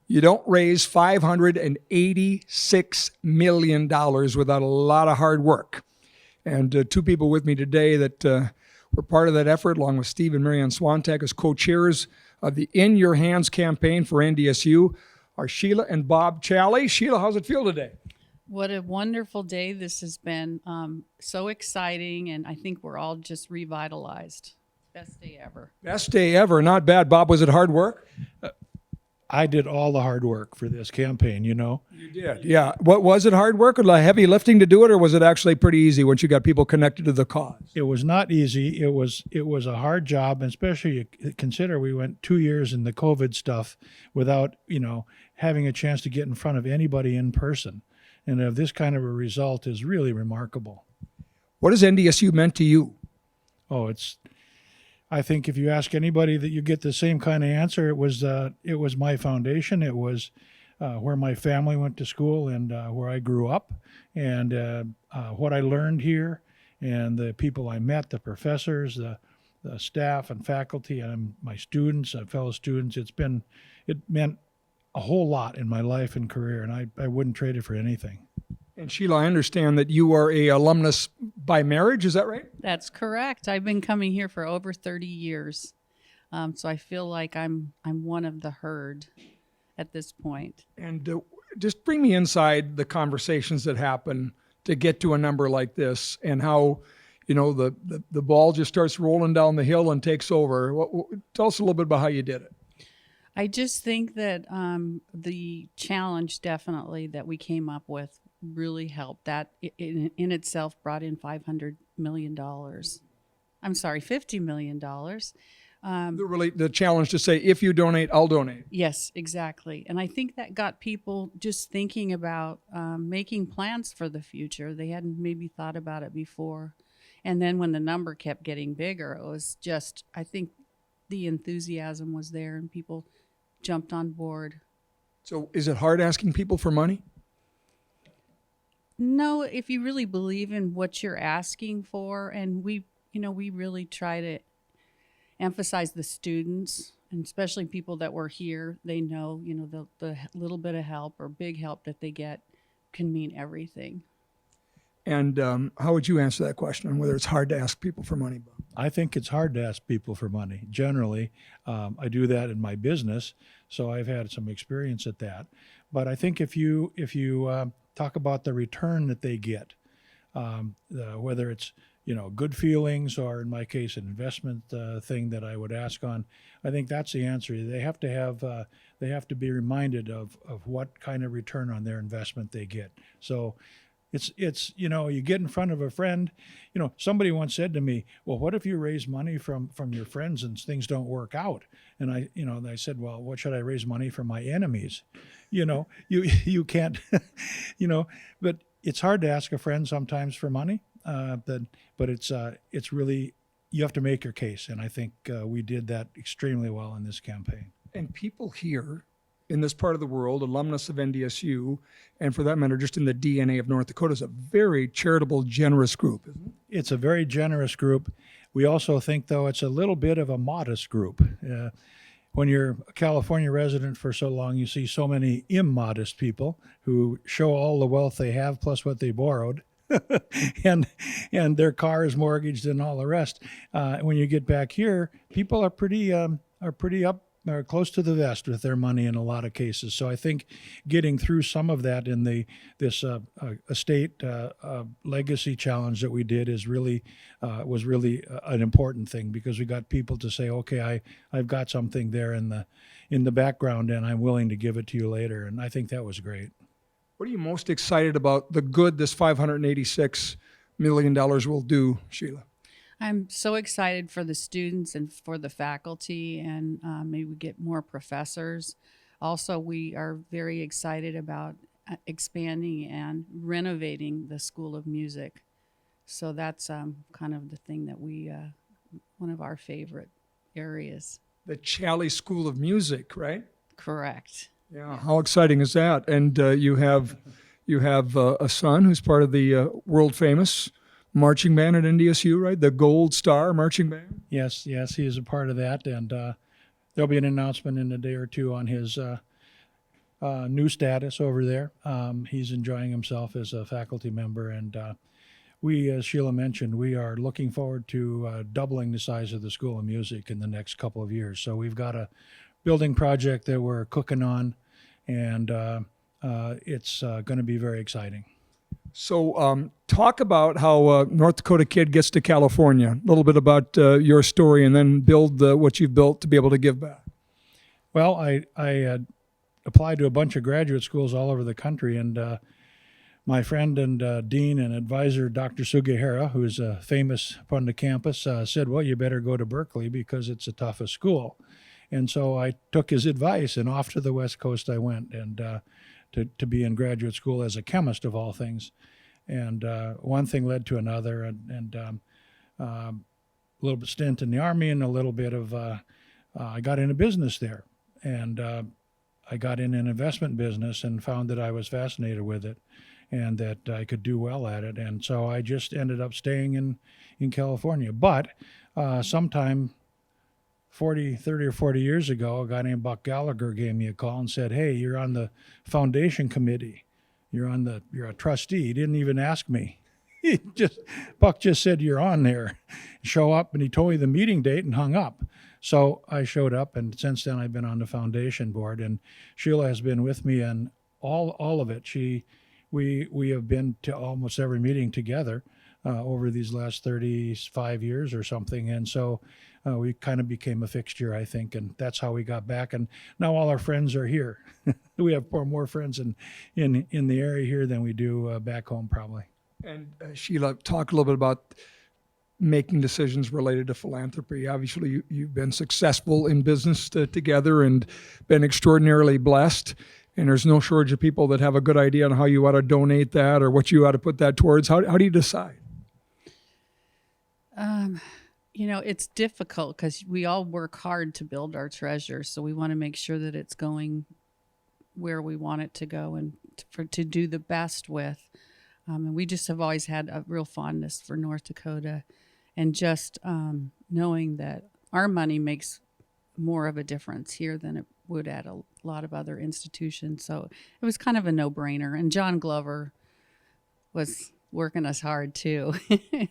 You don't raise $586 million without a lot of hard work. And two people with me today that were part of that effort, along with Steve and Marianne Swantek, as co-chairs of the In Your Hands campaign for NDSU, are Sheila and Bob Challey. Sheila, how's it feel today? What a wonderful day this has been. So exciting, and I think we're all just revitalized. Best day ever. Best day ever. Not bad. Bob, was it hard work? I did all the hard work for this campaign, you know. You did, yeah. What was it, hard work or heavy lifting to do it, or was it actually pretty easy once you got people connected to the cause? It was not easy. It was a hard job, and especially you consider we went 2 years in the COVID stuff without, having a chance to get in front of anybody in person. And this kind of a result is really remarkable. What has NDSU meant to you? I think if you ask anybody that you get the same kind of answer. It was my foundation. It was where my family went to school and where I grew up, and what I learned here, and the people I met, the professors, the staff and faculty, and my students, fellow students. It meant a whole lot in my life and career, and I wouldn't trade it for anything. And Sheila, I understand that you are a alumnus by marriage. Is that right? That's correct. I've been coming here for over 30 years. So I feel like I'm one of the herd at this point. And just bring me inside the conversations that happen to get to a number like this, and how, the ball just starts rolling down the hill and takes over. Tell us a little bit about how you did it. I just think that the challenge definitely that we came up with really helped. That in itself brought in $500 million. I'm sorry, $50 million. The challenge to say, if you donate, I'll donate. Yes, exactly. And I think that got people just thinking about making plans for the future. They hadn't maybe thought about it before. And then when the number kept getting bigger, it was just, I think the enthusiasm was there and people jumped on board. So is it hard asking people for money? No, if you really believe in what you're asking for, and we really try to emphasize the students, and especially people that were here, they know, the little bit of help or big help that they get can mean everything. And how would you answer that question on whether it's hard to ask people for money, Bob? I think it's hard to ask people for money. Generally, I do that in my business, so I've had some experience at that. But I think if you talk about the return that they get, whether it's good feelings or, in my case, an investment thing that I would ask on, I think that's the answer. They have to be reminded of what kind of return on their investment they get. So it's you get in front of a friend. Somebody once said to me, well, what if you raise money from your friends and things don't work out? And I said, well, what should I raise money from my enemies? You can't, but it's hard to ask a friend sometimes for money. But it's really, you have to make your case. And I think we did that extremely well in this campaign. And people here in this part of the world, alumnus of NDSU, and for that matter, just in the DNA of North Dakota, is a very charitable, generous group, isn't it? It's a very generous group. We also think, though, it's a little bit of a modest group. When you're a California resident for so long, you see so many immodest people who show all the wealth they have plus what they borrowed. and their car is mortgaged and all the rest. When you get back here, people are pretty up or close to the vest with their money in a lot of cases. So I think getting through some of that in this estate legacy challenge that we did was really an important thing, because we got people to say, okay, I've got something there in the background and I'm willing to give it to you later. And I think that was great. What are you most excited about, the good this $586 million will do, Sheila? I'm so excited for the students and for the faculty, and maybe we get more professors. Also, we are very excited about expanding and renovating the School of Music. So that's kind of the thing that one of our favorite areas. The Challey School of Music, right? Correct. Yeah, how exciting is that? And you have a son who's part of the world famous marching band at NDSU, right? The Gold Star Marching Band. Yes, he is a part of that, and there'll be an announcement in a day or two on his new status over there. He's enjoying himself as a faculty member, and we, as Sheila mentioned, we are looking forward to doubling the size of the School of Music in the next couple of years. So we've got a building project that we're cooking on, and it's going to be very exciting. So talk about how North Dakota kid gets to California, a little bit about your story, and then build what you've built to be able to give back. Well, I applied to a bunch of graduate schools all over the country, and my friend and dean and advisor, Dr. Sugihara, who is famous on the campus, said, well, you better go to Berkeley because it's the toughest school. And so I took his advice, and off to the West Coast I went, and to be in graduate school as a chemist, of all things. And one thing led to another, and a little bit stint in the Army, and a little bit of, I got into business there. And I got in an investment business and found that I was fascinated with it and that I could do well at it. And so I just ended up staying in California. But sometime 30 or 40 years ago, a guy named Buck Gallagher gave me a call and said, hey, you're on the foundation committee. You're a trustee. He didn't even ask me. Buck just said, you're on there. Show up, and he told me the meeting date and hung up. So I showed up, and since then I've been on the foundation board, and Sheila has been with me in all of it. We have been to almost every meeting together over these last 35 years or something, and so we kind of became a fixture, I think, and that's how we got back. And now all our friends are here. We have more friends in the area here than we do back home, probably. And Sheila, talk a little bit about making decisions related to philanthropy. Obviously, you've been successful in business together and been extraordinarily blessed. And there's no shortage of people that have a good idea on how you ought to donate that or what you ought to put that towards. How do you decide? It's difficult because we all work hard to build our treasure. So we want to make sure that it's going where we want it to go and to do the best with. And we just have always had a real fondness for North Dakota, and just knowing that our money makes more of a difference here than it would at a lot of other institutions. So it was kind of a no-brainer. And John Glover was working us hard too.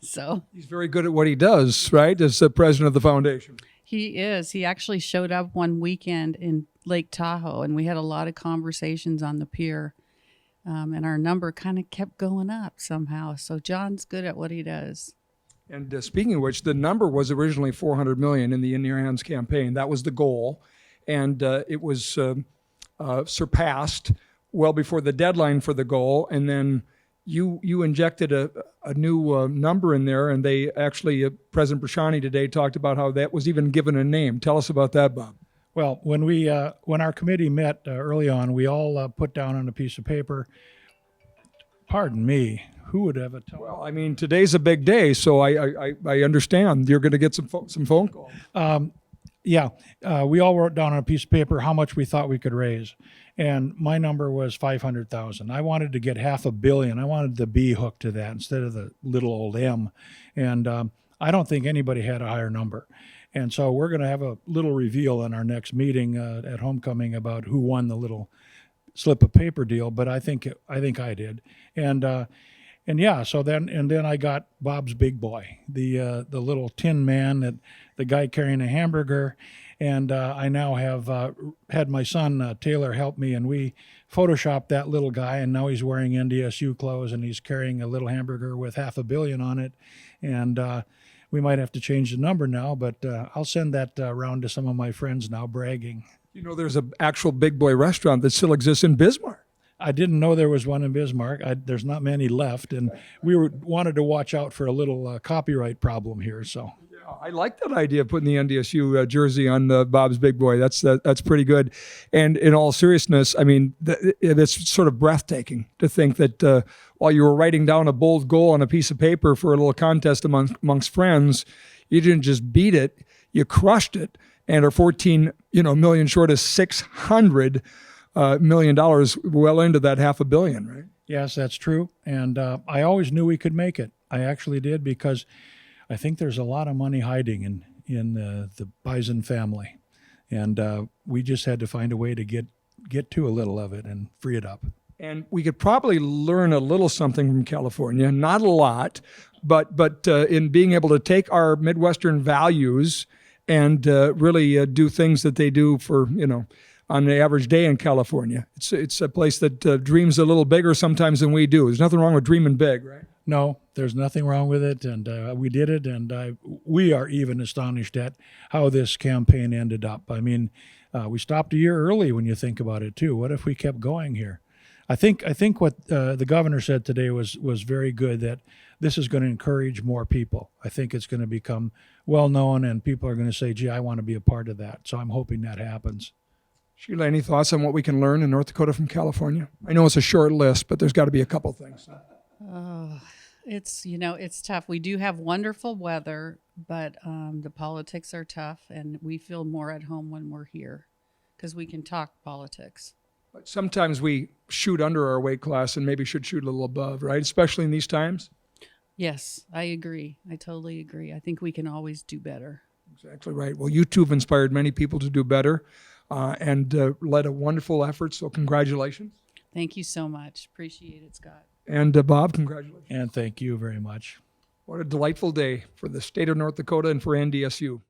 So he's very good at what he does, right? As the president of the foundation. He is. He actually showed up one weekend in Lake Tahoe, and we had a lot of conversations on the pier. And our number kind of kept going up somehow. So John's good at what he does. And speaking of which, the number was originally $400 million in the In Your Hands campaign. That was the goal. And it was surpassed well before the deadline for the goal. And then you injected a new number in there. And they actually, President Brashani today talked about how that was even given a name. Tell us about that, Bob. Well, when our committee met early on, we all put down on a piece of paper, pardon me, who would have a tell? Well, I mean, today's a big day, so I understand you're going to get some phone calls. We all wrote down on a piece of paper how much we thought we could raise, and my number was 500,000. I wanted to get $500 million. I wanted the B hooked to that instead of the little old M, and I don't think anybody had a higher number. And so we're going to have a little reveal in our next meeting at homecoming about who won the little slip of paper deal. But I think I did. So then I got Bob's Big Boy, the little tin man, that the guy carrying a hamburger. And I now have had my son Taylor help me, and we photoshopped that little guy. And now he's wearing NDSU clothes, and he's carrying a little hamburger with $500 million on it. And we might have to change the number now, but I'll send that around to some of my friends now, bragging. You know, there's an actual Big Boy restaurant that still exists in Bismarck. I didn't know there was one in Bismarck. There's not many left, and we wanted to watch out for a little copyright problem here. So I like that idea of putting the NDSU jersey on Bob's Big Boy. That's pretty good. And in all seriousness, I mean, it's sort of breathtaking to think that while you were writing down a bold goal on a piece of paper for a little contest amongst friends, you didn't just beat it, you crushed it, and are 14 million short of $600 million, well into that $500 million, right? Yes, that's true. And I always knew we could make it. I actually did, because I think there's a lot of money hiding in the Bison family. And we just had to find a way to get get to a little of it and free it up. And we could probably learn a little something from California, not a lot, but in being able to take our Midwestern values and really do things that they do for, on the average day in California. It's a place that dreams a little bigger sometimes than we do. There's nothing wrong with dreaming big, right? No, there's nothing wrong with it, and we did it, and we are even astonished at how this campaign ended up. I mean, we stopped a year early when you think about it, too. What if we kept going here? I think what the governor said today was very good, that this is going to encourage more people. I think it's going to become well-known, and people are going to say, gee, I want to be a part of that. So I'm hoping that happens. Sheila, any thoughts on what we can learn in North Dakota from California? I know it's a short list, but there's got to be a couple things. It's tough. We do have wonderful weather, but the politics are tough, and we feel more at home when we're here because we can talk politics. But sometimes we shoot under our weight class and maybe should shoot a little above, right? Especially in these times. Yes, I agree. I totally agree. I think we can always do better. Exactly right. Well, you two have inspired many people to do better and led a wonderful effort. So congratulations. Thank you so much. Appreciate it, Scott. And Bob, congratulations. And thank you very much. What a delightful day for the state of North Dakota and for NDSU.